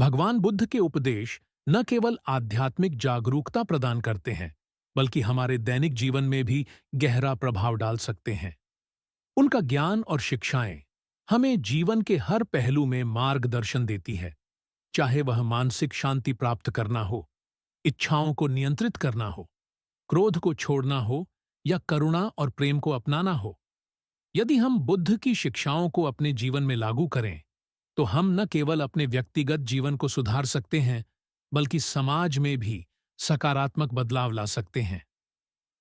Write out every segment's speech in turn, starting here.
भगवान बुद्ध के उपदेश न केवल आध्यात्मिक जागरूकता प्रदान करते हैं, बल्कि हमारे दैनिक जीवन में भी गहरा प्रभाव डाल सकते हैं। उनका ज्ञान और शिक्षाएं हमें जीवन के हर पहलू में मार्गदर्शन देती है, चाहे वह मानसिक शांति प्राप्त करना हो, इच्छाओं को नियंत्रित करना हो, क्रोध को छोड़ना हो या करुणा और प्रेम को अपनाना हो। यदि हम बुद्ध की शिक्षाओं को अपने जीवन में लागू करें, तो हम न केवल अपने व्यक्तिगत जीवन को सुधार सकते हैं, बल्कि समाज में भी सकारात्मक बदलाव ला सकते हैं।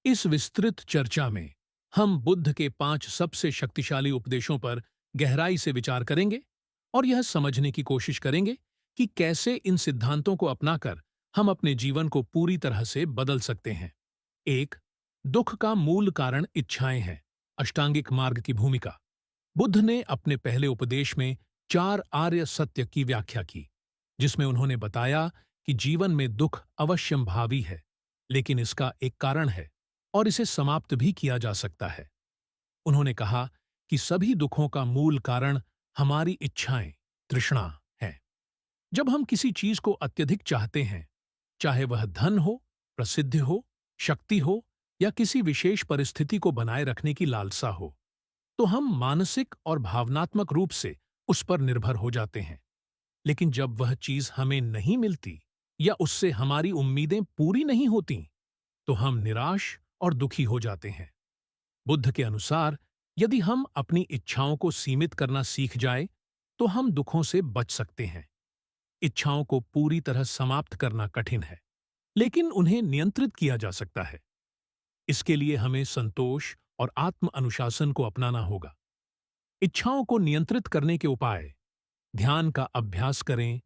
इस विस्तृत चर्चा में हम बुद्ध के 5 सबसे शक्तिशाली उपदेशों पर गहराई से विचार करेंगे और यह समझने की कोशिश करेंगे कि कैसे इन सिद्धांतों को अपनाकर हम अपने जीवन को पूरी तरह से बदल सकते हैं। 1. दुख का मूल कारण इच्छाएं हैं। अष्टांगिक मार्ग की भूमिका। बुद्ध ने अपने पहले उपदेश में 4 आर्य सत्य की व्याख्या की, जिसमें उन्होंने बताया कि जीवन में दुख अवश्यंभावी है, लेकिन इसका एक कारण है और इसे समाप्त भी किया जा सकता है। उन्होंने कहा कि सभी दुखों का मूल कारण हमारी इच्छाएं, तृष्णा है। जब हम किसी चीज को अत्यधिक चाहते हैं, चाहे वह धन हो, प्रसिद्धि हो, शक्ति हो या किसी विशेष परिस्थिति को बनाए रखने की लालसा हो, तो हम मानसिक और भावनात्मक रूप से उस पर निर्भर हो जाते हैं। लेकिन जब वह चीज हमें नहीं मिलती या उससे हमारी उम्मीदें पूरी नहीं होती, तो हम निराश और दुखी हो जाते हैं। बुद्ध के अनुसार यदि हम अपनी इच्छाओं को सीमित करना सीख जाए, तो हम दुखों से बच सकते हैं। इच्छाओं को पूरी तरह समाप्त करना कठिन है, लेकिन उन्हें नियंत्रित किया जा सकता है। इसके लिए हमें संतोष और आत्म अनुशासन को अपनाना होगा। इच्छाओं को नियंत्रित करने के उपाय। ध्यान का अभ्यास करें।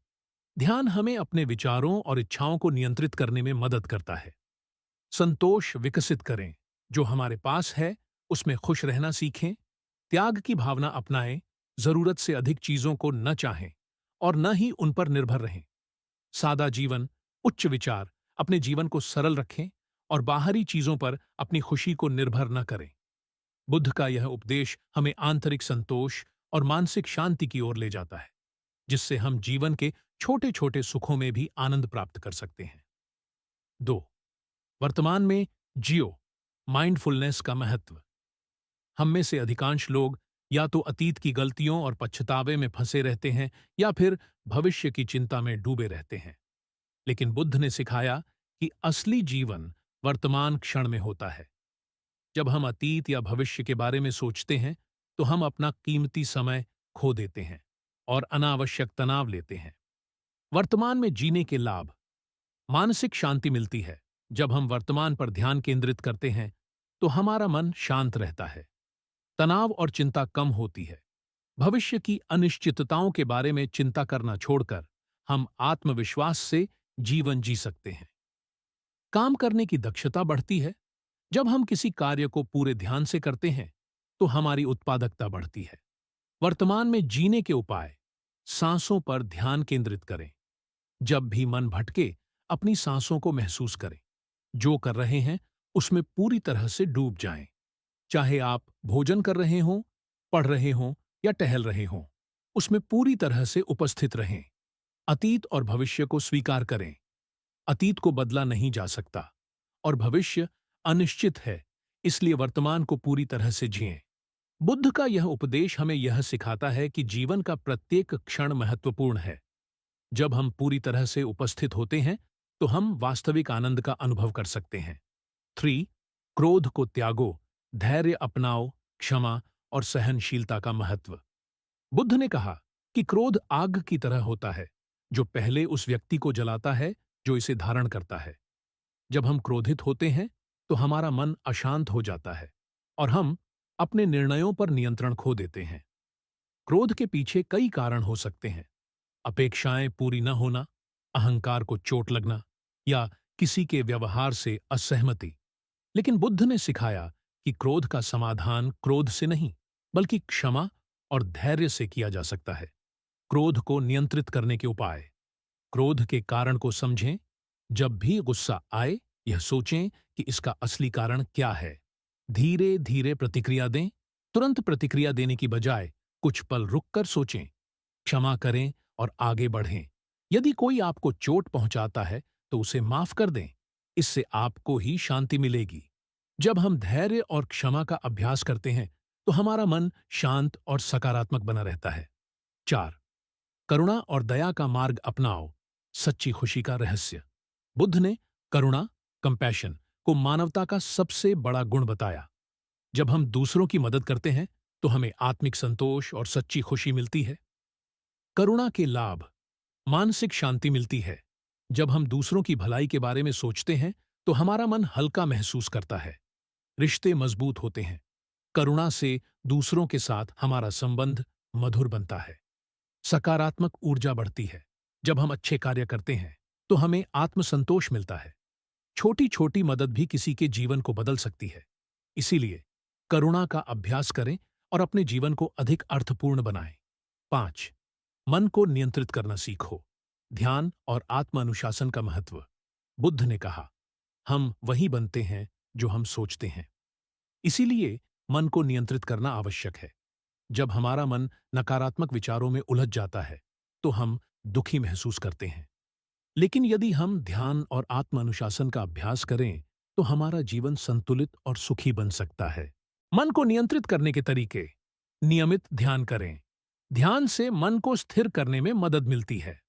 ध्यान हमें अपने विचारों और इच्छाओं को नियंत्रित करने में मदद करता है। संतोष विकसित करें। जो हमारे पास है उसमें खुश रहना सीखें। त्याग की भावना अपनाएं। जरूरत से अधिक चीजों को न चाहें और न ही उन पर निर्भर रहें। सादा जीवन, उच्च विचार। अपने जीवन को सरल रखें और बाहरी चीजों पर अपनी खुशी को निर्भर न करें। बुद्ध का यह उपदेश हमें आंतरिक संतोष और मानसिक शांति की ओर ले जाता है, जिससे हम जीवन के छोटे छोटे सुखों में भी आनंद प्राप्त कर सकते हैं। 2. वर्तमान में जियो। माइंडफुलनेस का महत्व। हम में से अधिकांश लोग या तो अतीत की गलतियों और पछतावे में फंसे रहते हैं या फिर भविष्य की चिंता में डूबे रहते हैं। लेकिन बुद्ध ने सिखाया कि असली जीवन वर्तमान क्षण में होता है। जब हम अतीत या भविष्य के बारे में सोचते हैं, तो हम अपना कीमती समय खो देते हैं और अनावश्यक तनाव लेते हैं। वर्तमान में जीने के लाभ। मानसिक शांति मिलती है। जब हम वर्तमान पर ध्यान केंद्रित करते हैं, तो हमारा मन शांत रहता है। तनाव और चिंता कम होती है। भविष्य की अनिश्चितताओं के बारे में चिंता करना छोड़कर हम आत्मविश्वास से जीवन जी सकते हैं। काम करने की दक्षता बढ़ती है। जब हम किसी कार्य को पूरे ध्यान से करते हैं, तो हमारी उत्पादकता बढ़ती है। वर्तमान में जीने के उपाय। सांसों पर ध्यान केंद्रित करें। जब भी मन भटके, अपनी सांसों को महसूस करें। जो कर रहे हैं उसमें पूरी तरह से डूब जाएं। चाहे आप भोजन कर रहे हों, पढ़ रहे हों या टहल रहे हों, उसमें पूरी तरह से उपस्थित रहें। अतीत और भविष्य को स्वीकार करें। अतीत को बदला नहीं जा सकता और भविष्य अनिश्चित है, इसलिए वर्तमान को पूरी तरह से जिएं। बुद्ध का यह उपदेश हमें यह सिखाता है कि जीवन का प्रत्येक क्षण महत्वपूर्ण है। जब हम पूरी तरह से उपस्थित होते हैं, तो हम वास्तविक आनंद का अनुभव कर सकते हैं। 3. क्रोध को त्यागो। धैर्य अपनाओ। क्षमा और सहनशीलता का महत्व। बुद्ध ने कहा कि क्रोध आग की तरह होता है, जो पहले उस व्यक्ति को जलाता है जो इसे धारण करता है। जब हम क्रोधित होते हैं, तो हमारा मन अशांत हो जाता है और हम अपने निर्णयों पर नियंत्रण खो देते हैं। क्रोध के पीछे कई कारण हो सकते हैं। अपेक्षाएं पूरी न होना, अहंकार को चोट लगना या किसी के व्यवहार से असहमति। लेकिन बुद्ध ने सिखाया कि क्रोध का समाधान क्रोध से नहीं, बल्कि क्षमा और धैर्य से किया जा सकता है। क्रोध को नियंत्रित करने के उपाय। क्रोध के कारण को समझें। जब भी गुस्सा आए, यह सोचें कि इसका असली कारण क्या है। धीरे धीरे प्रतिक्रिया दें। तुरंत प्रतिक्रिया देने की बजाय कुछ पल रुककर सोचें। क्षमा करें और आगे बढ़ें। यदि कोई आपको चोट पहुंचाता है तो उसे माफ कर दें। इससे आपको ही शांति मिलेगी। जब हम धैर्य और क्षमा का अभ्यास करते हैं तो हमारा मन शांत और सकारात्मक बना रहता है। 4. करुणा और दया का मार्ग अपनाओ। सच्ची खुशी का रहस्य। बुद्ध ने करुणा, कंपैशन को मानवता का सबसे बड़ा गुण बताया। जब हम दूसरों की मदद करते हैं तो हमें आत्मिक संतोष और सच्ची खुशी मिलती है। करुणा के लाभ। मानसिक शांति मिलती है। जब हम दूसरों की भलाई के बारे में सोचते हैं तो हमारा मन हल्का महसूस करता है। रिश्ते मजबूत होते हैं। करुणा से दूसरों के साथ हमारा संबंध मधुर बनता है। सकारात्मक ऊर्जा बढ़ती है। जब हम अच्छे कार्य करते हैं तो हमें आत्मसंतोष मिलता है। छोटी छोटी मदद भी किसी के जीवन को बदल सकती है। इसीलिए करुणा का अभ्यास करें और अपने जीवन को अधिक अर्थपूर्ण बनाएं। 5. मन को नियंत्रित करना सीखो। ध्यान और आत्म अनुशासन का महत्व। बुद्ध ने कहा, हम वही बनते हैं जो हम सोचते हैं। इसीलिए मन को नियंत्रित करना आवश्यक है। जब हमारा मन नकारात्मक विचारों में उलझ जाता है तो हम दुखी महसूस करते हैं। लेकिन यदि हम ध्यान और आत्म अनुशासन का अभ्यास करें तो हमारा जीवन संतुलित और सुखी बन सकता है। मन को नियंत्रित करने के तरीके। नियमित ध्यान करें। ध्यान से मन को स्थिर करने में मदद मिलती है।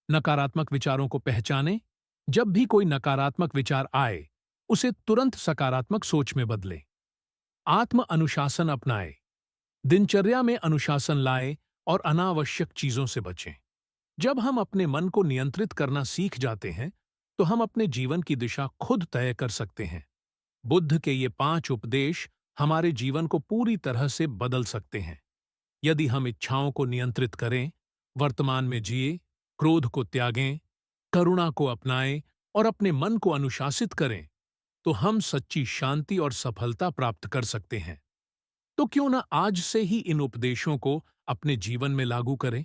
नकारात्मक विचारों को पहचानें। जब भी कोई नकारात्मक विचार आए उसे तुरंत सकारात्मक सोच में बदलें। आत्म अनुशासन अपनाएं। दिनचर्या में अनुशासन लाएं और अनावश्यक चीजों से बचें। जब हम अपने मन को नियंत्रित करना सीख जाते हैं तो हम अपने जीवन की दिशा खुद तय कर सकते हैं। बुद्ध के ये 5 उपदेश हमारे जीवन को पूरी तरह से बदल सकते हैं। यदि हम इच्छाओं को नियंत्रित करें, वर्तमान में जिए, क्रोध को त्यागें, करुणा को अपनाएं और अपने मन को अनुशासित करें, तो हम सच्ची शांति और सफलता प्राप्त कर सकते हैं। तो क्यों न आज से ही इन उपदेशों को अपने जीवन में लागू करें।